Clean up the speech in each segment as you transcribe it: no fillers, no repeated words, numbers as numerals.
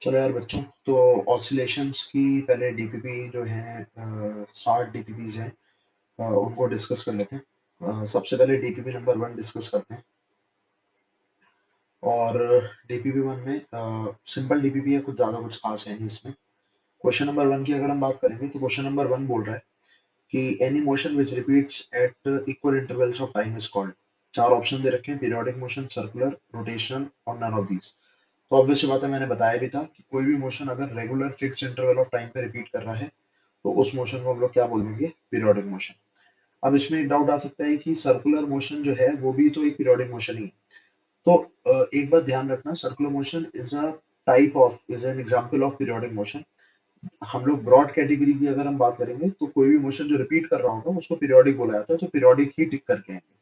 चलो यार बच्चों, तो ऑसिलेशंस की पहले डीपीपी जो है 60 डीपीपीज हैं, उनको डिस्कस कर लेते हैं। सबसे पहले डीपीपी नंबर 1 डिस्कस करते हैं। और डीपीपी 1 में सिंपल डीपीपी है, कुछ ज़्यादा कुछ खास है नहीं इसमें। क्वेश्चन नंबर 1 की अगर हम बात करेंगे तो क्वेश्चन नंबर 1 बोल रहा है कि any motion which repeats at equal intervals of time is called. चार ऑप्शन दे रखे हैं: पीरियोडिक मोशन, सर्कुलर, रोटेशनल और नन ऑफ दीज। तो ऑब्वियस सी बात है, मैंने बताया भी था कि कोई भी मोशन अगर regular fix interval of time पे रिपीट कर रहा है तो उस मोशन को हम लोग क्या बोल देंगे? Periodic motion. अब इसमें एक डाउट आ सकता है कि सर्कुलर मोशन जो है वो भी तो एक पीरियोडिक मोशन ही है। तो एक बात ध्यान रखना, circular motion is a type of, is an example of periodic motion. हम लोग ब्रॉड कैटेगरी की अगर हम बात करेंगे तो कोई भी मोशन जो रिपीट कर रहा होगा उसको पीरियोडिक बोला जाता है, तो पीरियोडिक ही टिक करके आएंगे।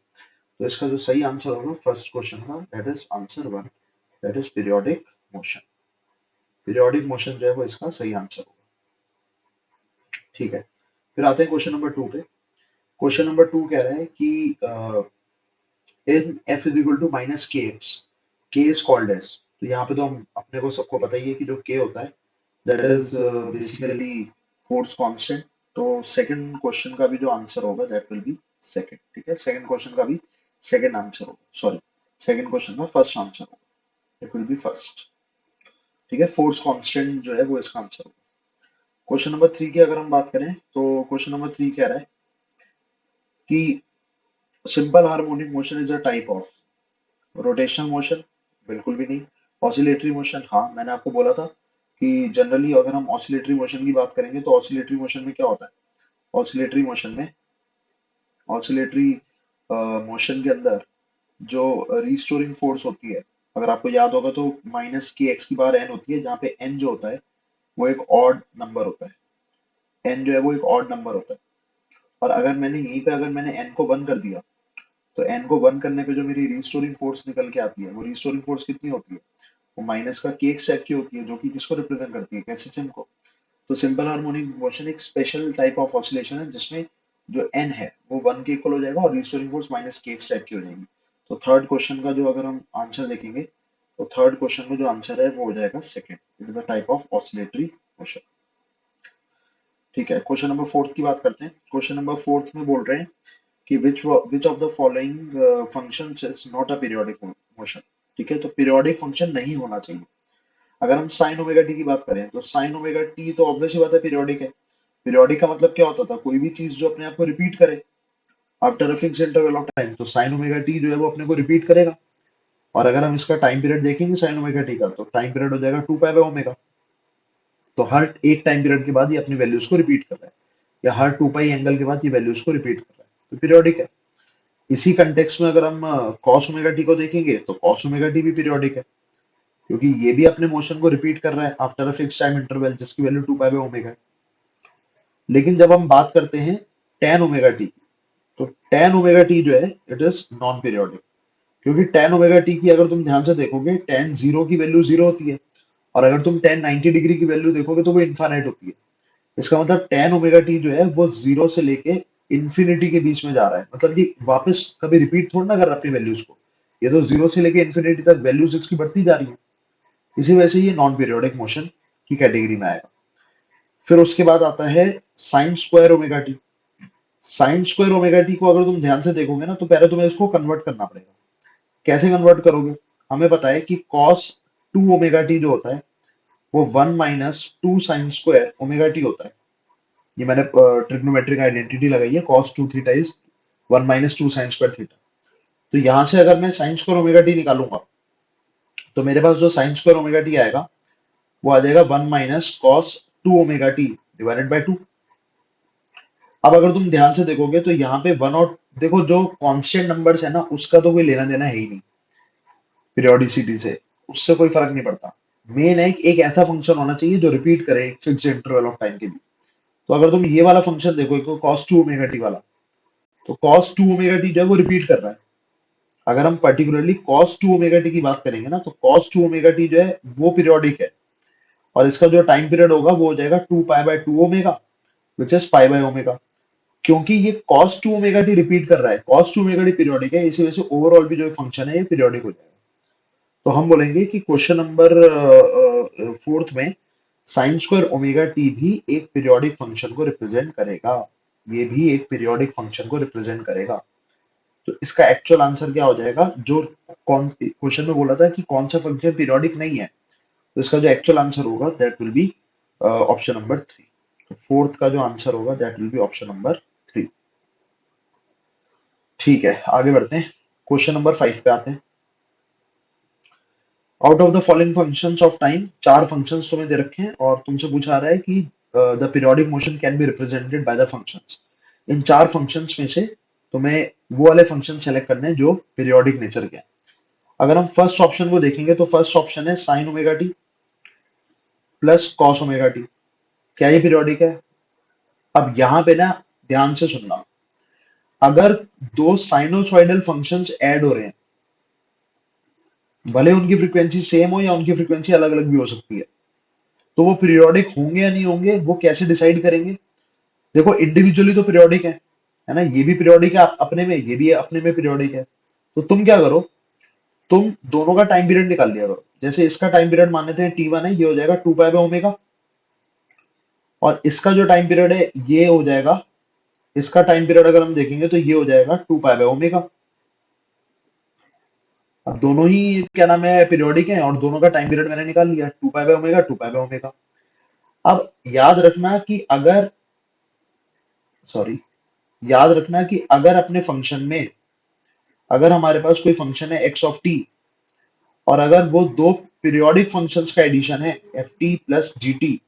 तो इसका जो सही आंसर होगा फर्स्ट क्वेश्चन का, that is answer 1, that is periodic motion. Periodic motion जो है वो इसका सही आंसर होगा। ठीक है, फिर आते हैं क्वेश्चन नंबर 2 पे। क्वेश्चन नंबर 2 कह रहा है कि in F is equal to minus k x, k is called as. तो यहाँ पे तो हम अपने को सबको पता ही है कि जो के होता है that is basically force constant. तो सेकंड क्वेश्चन का भी जो आंसर होगा दैट विल बी सेकंड। ठीक है, सेकंड क्वेश्चन का भी सेकंड आंसर होगा, सॉरी, सेकंड क्वेश्चन का फर्स्ट आंसर होगा, इट विल बी फर्स्ट। ठीक है, फोर्स कांस्टेंट जो है वो इसका आंसर होगा। क्वेश्चन नंबर 3 की अगर हम बात करें तो क्वेश्चन नंबर 3 कह रहा है कि simple harmonic motion is a type of rotational motion. बिल्कुल भी नहीं। ऑसिलेटरी मोशन, हाँ, मैंने आपको बोला था कि जनरली अगर हम ऑसिलेटरी मोशन की बात करेंगे तो ऑसिलेटरी मोशन में क्या होता है? ऑसिलेटरी मोशन में, ऑसिलेटरी मोशन के अंदर जो रिस्टोरिंग फोर्स होती है, अगर आपको याद होगा तो माइनस की एक्स की बार एन होती है, जहाँ पे एन जो होता है वो एक ऑड नंबर होता है। एन जो है वो एक ऑड नंबर होता है। और अगर मैंने यहीं पे, अगर मैंने एन को 1 कर दिया तो एन को 1 करने पे जो मेरी रिस्टोरिंग फोर्स निकल के आती है, वो रिस्टोरिंग फोर्स कितनी होती है? वो माइनस का के स्टेप की होती है, जो कि किसको रिप्रेजेंट करती है? कैसिचन को। तो सिंपल हार्मोनिक मोशन एक स्पेशल टाइप ऑफ ऑसिलेशन है जिसमें जो एन है वो 1 के इक्वल हो जाएगा और रिस्टोरिंग फोर्स माइनस के स्टेप की हो जाएगी। तो थर्ड क्वेश्चन का जो अगर हम आंसर देखेंगे तो थर्ड क्वेश्चन में जो आंसर है वो हो जाएगा second, it is the type of oscillatory motion. ठीक है, क्वेश्चन नंबर 4 की बात करते हैं। क्वेश्चन नंबर 4 में बोल रहे हैं कि which of the following functions is not a periodic motion। ठीक है, तो पीरियोडिक फंक्शन नहीं होना चाहिए। अगर हम साइन ओमेगा टी की बात करें तो साइन ओमेगा टी तो ऑब्वियस ही बात है पीरियोडिक है। पीरियोडिक का मतलब क्या होता था? कोई भी चीज जो अपने आप को रिपीट करे after a fix interval of time. तो साइन ओमेगा टी जो है वो अपने को रिपीट करेगा। और अगर हम इसका टाइम पीरियड देखेंगे साइन ओमेगा टी का, तो टाइम पीरियड हो जाएगा 2 पाई बाय ओमेगा। तो हर एक टाइम पीरियड के बाद ये अपनी वैल्यूज को रिपीट कर रहा है, या हर 2 पाई एंगल के बाद ये वैल्यूज को रिपीट कर रहा है, तो पीरियोडिक है। इसी कंटेक्स्ट में अगर हम कॉस ओमेगा टी को देखेंगे तो कॉस ओमेगा टी भी पीरियोडिक है, क्योंकि ये भी अपने मोशन को रिपीट कर रहा है after a fix time interval जिसकी वैल्यू 2 पाई बाय ओमेगा है। लेकिन जब हम बात करते हैं टेन ओमेगा टी की, तो टेन ओमेगा टी जो है इट इज नॉन पीरियोडिक। क्योंकि टेन ओमेगा टी की अगर तुम ध्यान से देखोगे, टेन जीरो की वैल्यू जीरो होती है, और अगर तुम टेन 90 डिग्री की वैल्यू देखोगे तो वो इनफाइनाइट होती है। इसका मतलब टेन ओमेगा टी जो है वो जीरो से लेके इन्फिनिटी के बीच में जा रहा है। मतलब ये वापस कभी रिपीट थोड़ा ना कर रहा अपनी वैल्यूज को, ये तो जीरो से लेके इन्फिनिटी तक वैल्यूज इसकी बढ़ती जा रही है। इसी वजह से ये नॉन पीरियोडिक मोशन की कैटेगरी में आएगा। फिर उसके बाद आता है sine square omega T. Sine square omega T को अगर तुम ध्यान से देखोगे ना, तो पहले तुम्हें इसको कन्वर्ट करना पड़ेगा। कैसे कन्वर्ट करोगे? हमें पता है कि कॉस टू ओमेगा टी जो होता है वो 1 minus two sine square omega T होता है। ये मैंने ट्रिग्नोमेट्रिक आइडेंटिटी लगाई है, cos two theta is 1 minus two sine square theta. तो यहां से अगर मैं साइन स्क्वायर ओमेगा टी निकालूंगा तो मेरे पास जो साइन स्क्वायर ओमेगा टी आएगा वो आ जाएगा 1 minus cos two omega T divided by 2। अब अगर तुम ध्यान से देखोगे तो यहाँ पे वन और देखो, जो कांस्टेंट नंबर्स है ना उसका तो कोई लेना देना है ही नहीं पीरियोडिसिटी से, उससे कोई फर्क नहीं पड़ता। मेन है कि एक ऐसा फंक्शन होना चाहिए जो रिपीट करे एक फिक्स इंटरवल ऑफ टाइम के लिए। तो अगर तुम ये वाला फंक्शन देखो, कॉस टू ओमेगा टी वाला, तो कॉस टू ओमेगा टी जो है वो रिपीट कर रहा है। अगर हम particularly cos two omega T की बात करेंगे ना, तो कॉस टू ओमेगा टी जो है वो पीरियोडिक है। और इसका जो टाइम पीरियड होगा वो हो जाएगा 2 pi by 2 omega, which is pi by omega. क्योंकि ये cos 2 ओमेगा टी रिपीट कर रहा है, cos 2 ओमेगा टी पीरियोडिक है, इसी वजह से ओवरऑल भी जो फंक्शन है ये पीरियोडिक हो जाएगा। तो हम बोलेंगे कि क्वेश्चन नंबर फोर्थ में साइन स्क्वायर ओमेगा टी भी एक पीरियोडिक फंक्शन को रिप्रेजेंट करेगा। ये भी एक पीरियोडिक फंक्शन को रिप्रेजेंट करेगा। तो इसका एक्चुअल आंसर क्या हो जाएगा? जो कौन क्वेश्चन में बोला था कि कौन सा फंक्शन पीरियोडिक नहीं है, तो इसका जो एक्चुअल आंसर होगा that will be option number 3। तो फोर्थ का जो आंसर होगा that will be option number 3। ठीक है, आगे बढ़ते हैं। क्वेश्चन नंबर 5 पे आते हैं। Out of the following functions of time, चार फंक्शंस तुम्हें दे रखे हैं और तुमसे पूछा रहा है कि the periodic motion can be represented by the functions. इन चार फंक्शंस में से तुम्हें वो वाले फंक्शन सेलेक्ट करने हैं जो पीरियोडिक नेचर के हैं। अगर हम फर्स्ट ऑप्शन को देखेंगे तो फर्स्ट ऑप्शन है sine omega t plus cos omega T. क्या ये पीरियोडिक है? अब यहाँ पे ना ध्यान से सुनना, अगर दो साइनोसॉइडल फंक्शंस ऐड हो रहे हैं, भले उनकी फ्रीक्वेंसी सेम हो या उनकी फ्रीक्वेंसी अलग अलग भी हो सकती है, तो वो पीरियोडिक होंगे या नहीं होंगे वो कैसे डिसाइड करेंगे? देखो इंडिविजुअली तो पीरियोडिक है ना, ये भी पीरियोडिक है अपने में, ये भी अपने में पीरियोडिक है। तो तुम क्या करो, तुम दोनों का टाइम पीरियड निकाल लिया करो। जैसे इसका टाइम पीरियड मान लेते हैं T1 है, ये हो जाएगा 2 पाई बाय ओमेगा, और इसका जो टाइम पीरियड है ये हो जाएगा, इसका टाइम पीरियड अगर हम देखेंगे तो ये हो जाएगा 2 पाई बाय ओमेगा। अब दोनों ही क्या नाम है पीरियोडिक है और दोनों का टाइम पीरियड मैंने निकाल लिया, 2 pi by omega 2 pi by omega. अब याद रखना कि अगर, सॉरी, याद रखना कि अगर अपने फंक्शन में, अगर हमारे पास कोई फंक्शन है एक्स ऑफ टी, और अगर वो दो पीरियोडिक फंक्शंस का एडिशन है F T plus G T,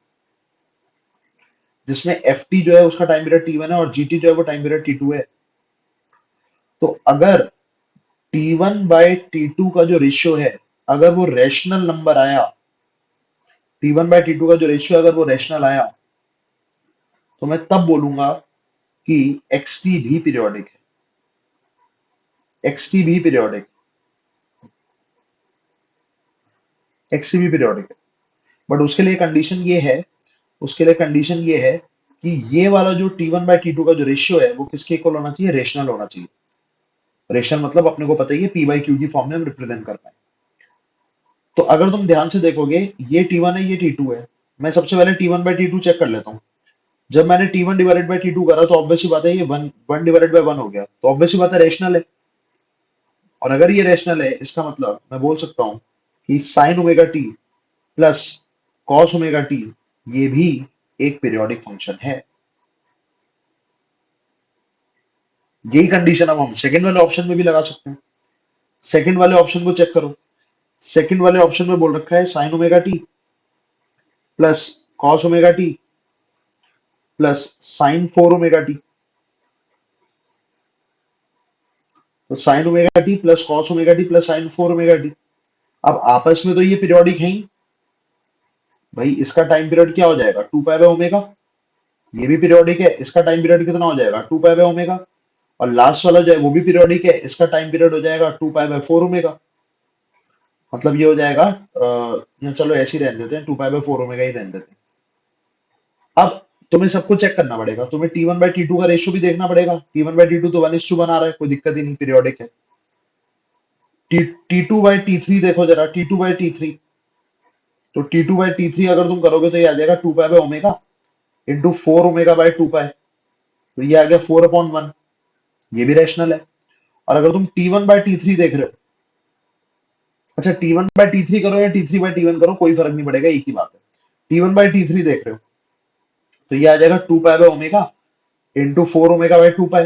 जिसमें एफ टी जो है उसका टाइम पीरियड T1 है और जी टी जो है वो टाइम पीरियड T2 है, तो अगर T1 बाय T2 का जो रेशियो है, अगर वो रैशनल नंबर आया, T1 बाय T2 का जो रेशियो अगर वो रैशनल आया, तो मैं तब बोलूंगा कि XT भी पीरियोडिक है। XT भी पीरियोडिक, XT भी पीरियोडिक है। बट उसके लिए कंडीशन ये है, उसके लिए कंडीशन ये है कि ये वाला जो T1 बाय T2 का जो रेशियो है वो किसके इक्वल होना चाहिए? रेशनल होना चाहिए। रेशनल मतलब अपने को पता ही है P बाई Q की फॉर्म में हम रिप्रेजेंट कर पाए। तो अगर तुम ध्यान से देखोगे, ये T1 है, ये T2 है। मैं सबसे पहले T1 बाय T2 चेक कर लेता हूँ। जब मैंने T1 डिवाइडेड बाय T2 करा तो ऑब्वियस सी बात है ये one one divided by one हो गया, तो ऑब्वियस सी बात है रेशनल है। और अगर ये रेशनल है, इसका मतलब मैं बोल सकता हूँ कि sign omega t plus cos omega T ये भी एक पीरियोडिक फंक्शन है। यही कंडीशन अब हम सेकंड वाले ऑप्शन में भी लगा सकते हैं। सेकंड वाले ऑप्शन को चेक करो। सेकंड वाले ऑप्शन में बोल रखा है sine omega t plus cos omega t plus sine 4 omega t. तो sine omega t plus cos omega t plus sine 4 omega t. अब आपस में तो ये पीरियोडिक है ही भाई। इसका टाइम पीरियड क्या हो जाएगा? 2 पाई बाय ओमेगा। ये भी पीरियोडिक है, इसका टाइम पीरियड कितना हो जाएगा? 2 पाई बाय ओमेगा। और लास्ट वाला जो है वो भी पीरियोडिक है, इसका टाइम पीरियड हो जाएगा 2 पाई बाय 4 ओमेगा। मतलब ये हो जाएगा या चलो ऐसे ही रहने देते हैं, 2 पाई बाय 4 ओमेगा ही रहने देते हैं। अब तुम्हें सबको चेक करना पड़ेगा, तुम्हें T1 बाय T2 का रेशियो भी देखना पड़ेगा। T1 बाय T2 तो 1:2 बना रहा है, कोई दिक्कत ही नहीं, पीरियोडिक है। T2 बाय T3 देखो जरा, T2 बाय T3, तो T2 बाय T3 अगर तुम करोगे तो ये आ जाएगा 2 pi by omega into 4 omega by 2 पाई, तो ये आ गया 4/1। ये भी रैशनल है। और अगर तुम T1 बाय T3 देख रहे हो, अच्छा T1 बाय T3 करो या T3 बाय T1 करो कोई फर्क नहीं पड़ेगा, एक ही बात है। T1 बाय T3 देख रहे हो तो ये आ जाएगा 2 pi by omega into 4 omega by 2 पाई।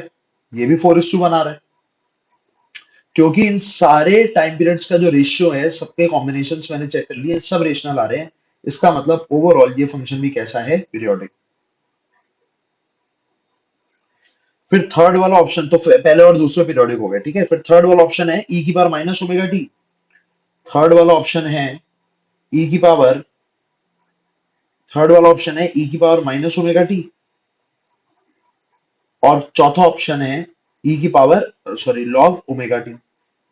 ये भी 4:2 बना रहा है, क्योंकि इन सारे टाइम पीरियड्स का जो रेशियो है सबके कॉम्बिनेशन मैंने चेक कर लिए, सब रेशनल आ रहे हैं। इसका मतलब ओवरऑल ये फंक्शन भी कैसा है? पीरियोडिक। फिर थर्ड वाला ऑप्शन तो पहले और दूसरे पीरियोडिक हो गए, ठीक है। फिर थर्ड वाला ऑप्शन है ई की power minus omega T. Third वाला ऑप्शन है ई की पावर, थर्ड वाला ऑप्शन है ई की पावर माइनस ओमेगा टी। और चौथा ऑप्शन है ई की power sorry log omega t.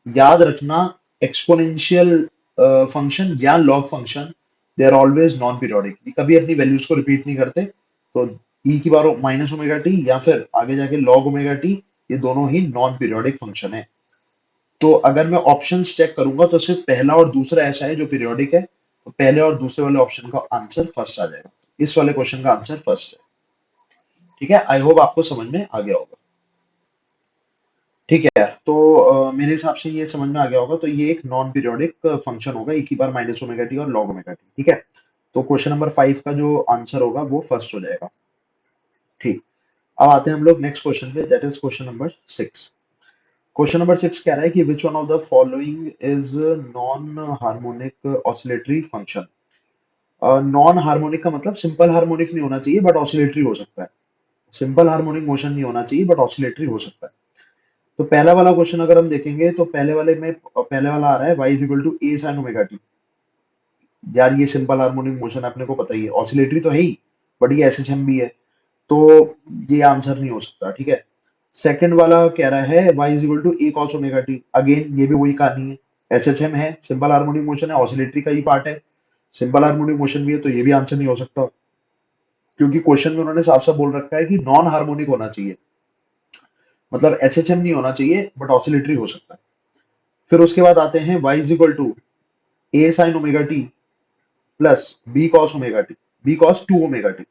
याद रखना, एक्सपोनेंशियल फंक्शन या log function they are always non periodic, ये कभी अपनी वैल्यूज को रिपीट नहीं करते। तो ई की पावर माइनस ओमेगा टी या फिर आगे जाके लॉग ओमेगा टी, ये दोनों ही नॉन पीरियोडिक फंक्शन है। तो अगर मैं ऑप्शंस चेक करूंगा तो सिर्फ पहला और दूसरा ऐसा है जो पीरियोडिक है, तो पहले और दूसरे वाले ऑप्शन का आंसर फर्स्ट आ जाएगा। इस वाले क्वेश्चन का आंसर फर्स्ट है। ठीक है, आई होप आपको समझ में आ गया होगा। ठीक है, तो मेरे हिसाब से ये समझ में आ गया होगा। तो ये एक नॉन पीरियोडिक फंक्शन होगा, e की बार माइनस ओमेगा टी और लॉग ओमेगा टी। ठीक है, तो क्वेश्चन नंबर 5 का जो आंसर होगा वो फर्स्ट हो जाएगा। ठीक, अब आते हैं हम लोग नेक्स्ट क्वेश्चन पे, that is question number 6। Question number 6 कह रहा है कि which one of the following is non harmonic oscillatory function. Non harmonic का मतलब सिंपल हार्मोनिक नहीं होना चाहिए बट ऑसिलेटरी हो सकता है। सिंपल हार्मोनिक मोशन नहीं होना चाहिए बट ऑसिलेटरी हो सकता है। तो पहला वाला क्वेश्चन अगर हम देखेंगे तो पहले वाले में पहले वाला आ रहा है y is equal to a sine omega t. यार ये सिंपल हार्मोनिक मोशन अपने को पता ही है, ऑसिलेटरी तो है ही बट ये एसएचएम भी है, तो ये आंसर नहीं हो सकता। ठीक है, सेकंड वाला कह रहा है y is equal to a cos omega t. Again ये भी वही कहानी है, एसएचएम है, सिंपल हार्मोनिक मोशन है, ऑसिलेटरी का ही पार्ट है, सिंपल हार्मोनिक मोशन भी है, तो ये भी आंसर नहीं हो सकता क्योंकि क्वेश्चन में उन्होंने साफ साफ बोल रखा है कि नॉन हार्मोनिक होना चाहिए, मतलब एसएचएम नहीं होना चाहिए बट ऑसिलेटरी हो सकता है। फिर उसके बाद आते हैं y is equal to a sine omega t plus b cos omega t, b cos two omega t.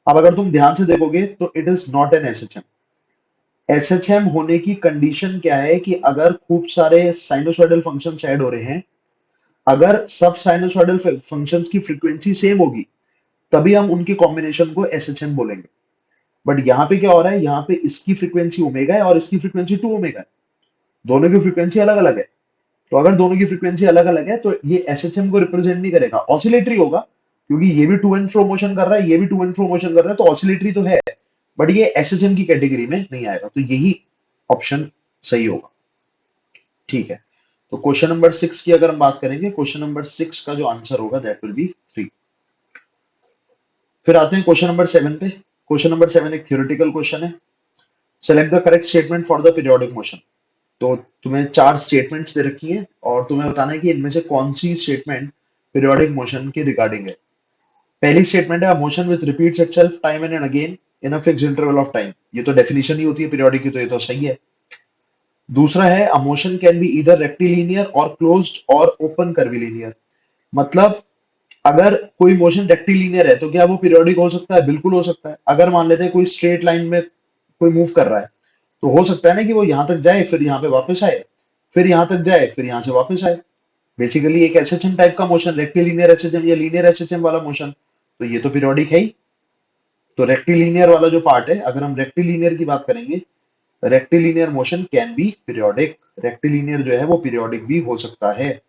अब अगर तुम ध्यान से देखोगे तो it is not an SHM. SHM होने की कंडीशन क्या है कि अगर खूब सारे साइनोसॉइडल फंक्शंस ऐड हो रहे हैं, अगर सब साइनोसॉइडल फंक्शंस की फ्रीक्वेंसी सेम होगी तभी हम उनके कॉम्बिनेशन को एसएचएम बोलेंगे। बट यहाँ पे क्या हो रहा है, यहाँ पे इसकी फ्रीक्वेंसी ओमेगा है और इसकी फ्रीक्वेंसी टू ओमेगा है, दोनों की फ्रीक्वेंसी अलग अलग है। तो अगर दोनों की फ्रीक्वेंसी अलग अलग है तो ये एसएचएम को रिप्रेजेंट नहीं करेगा, ऑसिलेटरी होगा, क्योंकि ये भी टू एंड फ्रो मोशन कर रहा है, ये भी टू एंड फ्रो मोशन कर रहा है, तो ऑसिलेटरी तो है बट ये एसएचएम की कैटेगरी में नहीं आएगा, तो यही ऑप्शन सही होगा। ठीक है, तो क्वेश्चन नंबर 6 की अगर हम बात करेंगे, क्वेश्चन नंबर 6 का जो आंसर होगा दैट विल बी 3। फिर आते हैं क्वेश्चन नंबर 7 पे। क्वेश्चन नंबर 7 एक थ्योरेटिकल क्वेश्चन है। Select the correct statement for the periodic motion. तो तुम्हें 4 स्टेटमेंट्स दे रखी हैं और तुम्हें बताना है कि इनमें से कौन सी स्टेटमेंट पीरियोडिक मोशन के रिगार्डिंग है। पहली स्टेटमेंट है motion which repeats itself time and again in a fixed interval of time. ये तो डेफिनेशन ही होती है पीरियोडिक की, तो ये तो सही है। दूसरा है a motion can be either rectilinear और क्लोज्ड और ओपन कर्विलिनियर। मतलब अगर कोई मोशन रेक्टिलिनियर है तो क्या वो पीरियोडिक हो सकता है? बिल्कुल हो सकता है। अगर मान लेते हैं कोई स्ट्रेट लाइन में कोई मूव कर रहा है तो हो सकता है ना कि वो यहां तक जाए फिर यहाँ पे वापस आए, फिर यहां तक जाए फिर यहां से वापस आए। बेसिकली एक एसएचएम टाइप का मोशन, रेक्टिलिनियर एसएचएम या लीनियर एसएचएम वाला मोशन, तो ये तो पीरियोडिक है ही। तो रेक्टिलिनियर वाला जो पार्ट है, अगर हम रेक्टिलिनियर की बात करेंगे, rectilinear motion can B periodic, rectilinear जो है वो पीरियोडिक भी हो सकता है।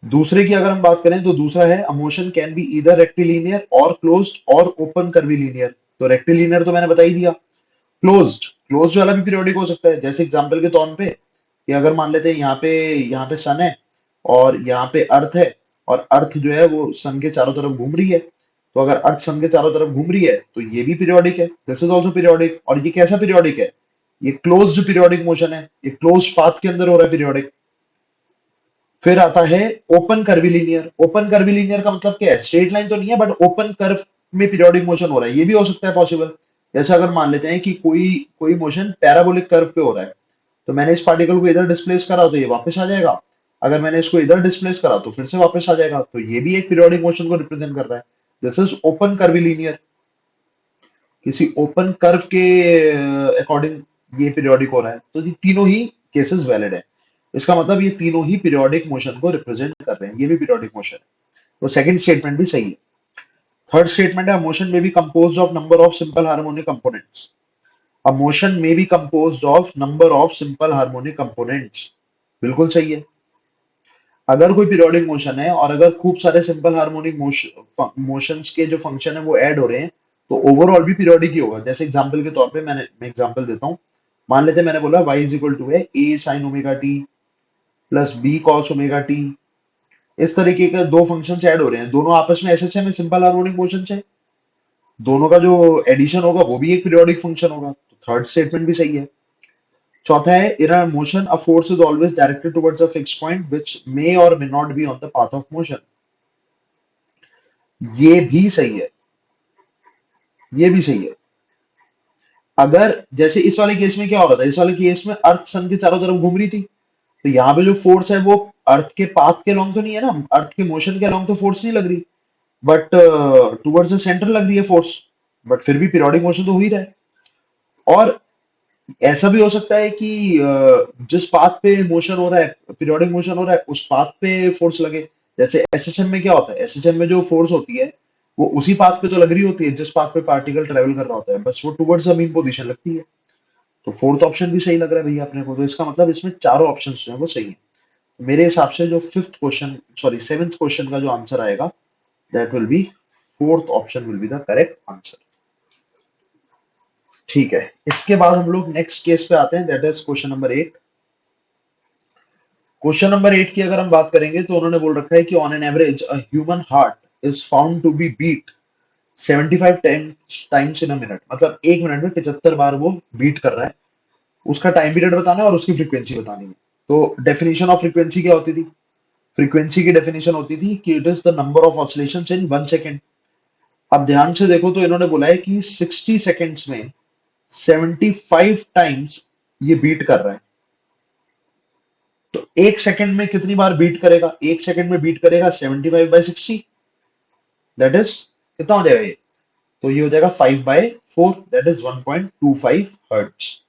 दूसरे की अगर हम बात करें तो दूसरा है a motion can be either rectilinear और क्लोज्ड और ओपन कर्विलिनियर। तो रेक्टिलिनियर तो मैंने बता ही दिया। क्लोज्ड, क्लोज्ड वाला भी पीरियोडिक हो सकता है। जैसे एग्जांपल के तौर पे कि अगर मान लेते हैं यहाँ पे सन है और यहाँ पे अर्थ है, और अर्थ जो है वो सन के चारों तरफ घूम रही है, तो अगर अर्थ सन के चारों तरफ घूम रही है तो ये भी पीरियोडिक है, दिस इज ऑल्सो पीरियोडिक। और ये कैसा पीरियोडिक है? ये क्लोज्ड पीरियोडिक मोशन है, ये क्लोज्ड पाथ के अंदर हो रहा है पीरियोडिक। फिर आता है ओपन कर्विलिनियर। ओपन कर्विलिनियर का मतलब क्या है? स्ट्रेट लाइन तो नहीं है बट ओपन कर्व में पीरियोडिक मोशन हो रहा है, ये भी हो सकता है पॉसिबल। जैसे अगर मान लेते हैं कि कोई कोई मोशन पैराबोलिक कर्व पे हो रहा है, तो मैंने इस पार्टिकल को इधर डिस्प्लेस करा तो ये वापस आ जाएगा, अगर मैंने इसको इधर डिस्प्लेस करा तो फिर से वापस आ जाएगा, तो ये भी एक पीरियोडिक मोशन को रिप्रेजेंट कर रहा है। दिस इज ओपन कर्विलिनियर, किसी ओपन कर्व के अकॉर्डिंग ये पीरियोडिक हो रहा है, तो ये तीनों ही केसेस वैलिड है। इसका मतलब ये तीनों ही पीरियोडिक मोशन को रिप्रेजेंट कर रहे हैं, ये भी पीरियोडिक मोशन है, तो सेकंड स्टेटमेंट भी सही है। थर्ड स्टेटमेंट है मोशन में be composed of number of simple harmonic components. A motion may be composed of number of simple harmonic components। बिल्कुल सही है। अगर कोई पीरियोडिक मोशन है और अगर खूब सारे सिंपल हार्मोनिक मोशंस के जो फंक्शन है वो ऐड हो रहे हैं तो ओवरऑल भी पीरियोडिक ही होगा। जैसे एग्जांपल के तौर पे मैं एग्जांपल देता हूँ। मान लेते हैं मैंने बोला y इज इक्वल टू है a sin omega t plus b cos omega T. इस तरीके के दो फंक्शन ऐड हो रहे हैं, दोनों आपस में एसएचएम में सिंपल हार्मोनिक मोशन है, दोनों का जो एडिशन होगा वो भी एक पीरियोडिक फंक्शन होगा, तो थर्ड स्टेटमेंट भी सही है। चौथा है in a motion a force is always directed towards a fixed point which may और may not be on the path of motion. ये भी सही है, ये भी सही है। अगर जैसे इस वाले केस में क्या हो रहा था, इस वाले केस में अर्थ सन के चारों तरफ घूम रही थी, तो यहाँ पे जो फोर्स है वो अर्थ के पाथ के लॉन्ग तो नहीं है ना, अर्थ के मोशन के लॉन्ग तो फोर्स नहीं लग रही, बट टुवर्ड्स द सेंटर लग रही है फोर्स, बट फिर भी पीरियोडिक मोशन तो हो ही रहा है। और ऐसा भी हो सकता है कि जिस पाथ पे मोशन हो रहा है, पीरियोडिक मोशन हो रहा है, उस पाथ पे फोर्स लगे। जैसे एसएचएम में क्या होता है, एसएचएम में जो फोर्स होती है वो उसी पाथ पे तो लग रही होती है जिस पाथ पे पार्टिकल ट्रेवल कर रहा होता है, बस वो टुवर्ड्स द मीन पोजीशन लगती है। तो फोर्थ ऑप्शन भी सही लग रहा है भैया अपने को, तो इसका मतलब इसमें चारों ऑप्शन जो है वो सही है। मेरे हिसाब से जो fifth question, sorry seventh question का जो आंसर आएगा, that will be fourth option will be the correct answer. ठीक है, इसके बाद हम लोग नेक्स्ट केस पे आते हैं, that is question number 8। Question number 8 की अगर हम बात करेंगे तो उन्होंने बोल रखा है कि on an average a human heart is found to be beat 75 times in a minute, मतलब एक मिनट में 75 बार वो बीट कर रहा है। उसका टाइम पीरियड बताना है और उसकी फ्रीक्वेंसी बतानी है। तो डेफिनेशन ऑफ फ्रीक्वेंसी क्या होती थी? फ्रीक्वेंसी की डेफिनेशन होती थी कि it is the number of oscillations in 1 second. अब ध्यान से देखो तो इन्होंने बोला है कि 60 सेकेंड्स में 75 टाइम्स ये बीट कर रहा है। तो एक सेकंड में कितनी बार बीट करेगा? एक सेकंड में बीट करेगा 75/60, दैट इज कितना हो जाएगा ये? तो ये हो जाएगा 5/4, दैट इज 1.25 हर्ट्ज।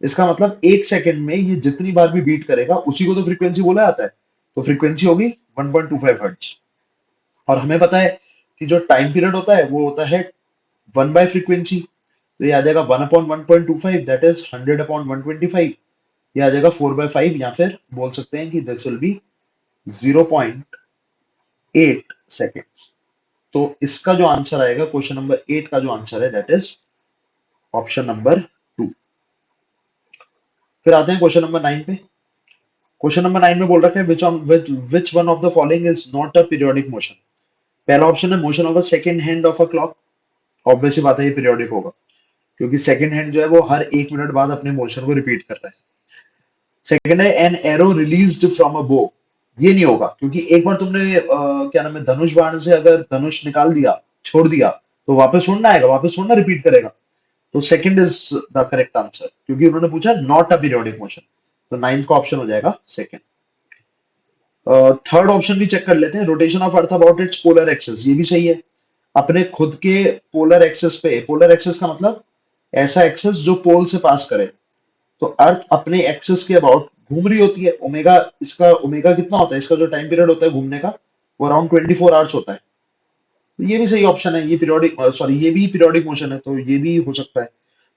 इसका मतलब एक सेकंड में ये जितनी बार भी बीट करेगा उसी को तो फ्रीक्वेंसी बोला जाता है। तो फ्रीक्वेंसी होगी 1.25 हर्ट्ज। और हमें पता है कि जो टाइम पीरियड होता है वो होता है 1/फ्रीक्वेंसी। तो ये आ जाएगा 1/1.25, दैट इज 100/125। ये आ जाएगा 4/5, या फिर बोल सकते हैं कि दिस विल बी 0.8 सेकेंड। तो इसका जो आंसर आएगा क्वेश्चन नंबर 8 का जो आंसर है दैट इज ऑप्शन नंबर 2। फिर आते हैं क्वेश्चन नंबर 9 पे। क्वेश्चन नंबर 9 में बोल रखा है which one of the following is not a periodic motion. पहला ऑप्शन है motion of a second hand of a clock. Obviously बात है ये पीरियोडिक होगा, क्योंकि सेकंड हैंड जो है वो हर एक मिनट बाद अपने मोशन को रिपीट कर रहा है। सेकंड है an arrow released from a बो। ये नहीं होगा, क्योंकि एक बार तुमने क्या नाम है धनुष बाण से अगर धनुष निकाल दिया, छोड़ दिया, तो वापस उड़ना आएगा, वापस उड़ना रिपीट करेगा। तो second is the correct answer, क्योंकि उन्होंने पूछा नॉट अ पीरियोडिक मोशन। तो नाइन्थ का ऑप्शन हो जाएगा सेकंड। थर्ड ऑप्शन भी चेक कर लेते हैं, rotation of earth about it's polar axis. ये भी सही है। अपने खुद के पोलर एक्सिस पे, पोलर एक्सिस का मतलब ऐसा एक्सिस जो पोल से पास करे। तो अर्थ अपने एक्सिस के अबाउट घूम रही होती है। ओमेगा, इसका ओमेगा कितना होता है, इसका जो टाइम पीरियड होता है घूमने का, वो अराउंड 24 आवर्स होता है। तो ये भी सही ऑप्शन है, ये पीरियोडिक, सॉरी ये भी पीरियोडिक मोशन है, तो ये भी हो सकता है।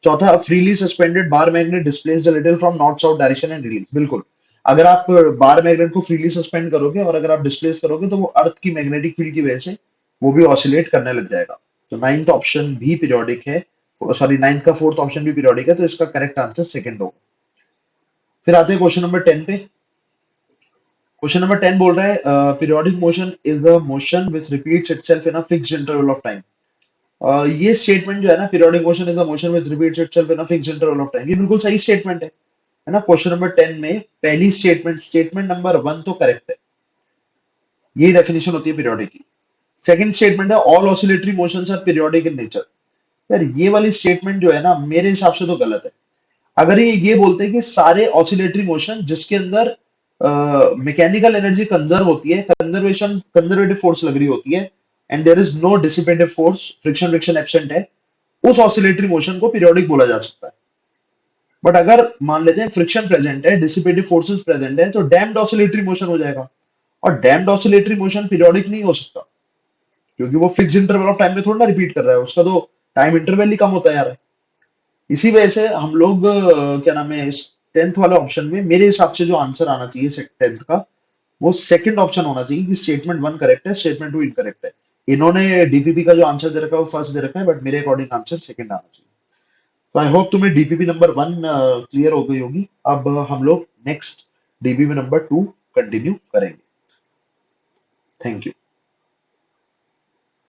चौथा, freely suspended bar magnet displace the little from north south direction and release. बिल्कुल, अगर आप बार मैग्नेट को फ्रीली सस्पेंड करोगे और अगर आप डिस्प्लेस करोगे तो वो अर्थ की मैग्नेटिक फील्ड की वजह से वो भी ऑसिलेट करने लग जाएगा। तो नाइन्थ ऑप्शन भी पीरियोडिक है, सॉरी नाइन्थ का फोर्थ ऑप्शन भी पीरियोडिक है, तो इसका करेक्ट आंसर सेकंड होगा। फिर आते हैं क्वेश्चन नंबर 10 पे। क्वेश्चन नंबर 10 बोल रहा है periodic motion is the motion which repeats itself in a fixed interval of time. ये स्टेटमेंट जो है ना, periodic motion is the motion which repeats itself in a fixed interval of time, ये बिल्कुल सही स्टेटमेंट है ना। क्वेश्चन नंबर 10 में पहली स्टेटमेंट, स्टेटमेंट नंबर 1 तो करेक्ट है। ये डेफिनेशन होती है पीरियोडिक की। सेकंड स्टेटमेंट है all oscillatory motions are periodic in nature. यार ये वाली स्टेटमेंट जो है ना, मेरे हिसाब से तो गलत है। अगर ये बोलते हैं कि सारे ऑसिलेटरी मोशन जिसके अंदर मैकेनिकल एनर्जी कंजर्व होती है, कंजर्वेशन कंजर्वेटिव फोर्स लग रही होती है, and there is no dissipative force, friction friction absent है, उस ऑसिलेटरी मोशन को पीरियोडिक बोला जा सकता है। बट अगर मान लेते हैं फ्रिक्शन प्रेजेंट है, डिसिपेटिव फोर्सेस प्रेजेंट है, तो डैम्प्ड ऑसिलेटरी मोशन हो जाएगा। और डैम्प्ड ऑसिलेटरी मोशन पीरियोडिक नहीं हो सकता, क्योंकि वो फिक्स इंटरवल ऑफ टाइम में थोड़ा ना रिपीट कर रहा है, उसका तो टाइम इंटरवल ही कम होता है यार। इसी वजह से हम लोग क्या नाम है, इस टेंथ वाले ऑप्शन में मेरे हिसाब से जो आंसर आना चाहिए टेंथ का, वो सेकंड ऑप्शन होना चाहिए कि स्टेटमेंट 1 करेक्ट है, स्टेटमेंट 2 इनकरेक्ट है। इन्होंने डीपीपी का जो आंसर दे रखा है वो फर्स्ट दे रखा है, बट मेरे अकॉर्डिंग आंसर सेकंड आना चाहिए। तो आई होप तुम्हें डीपीपी नंबर 1 क्लियर हो गई होगी। अब हम लोग नेक्स्ट डीपीपी नंबर 2 कंटिन्यू करेंगे। Thank you.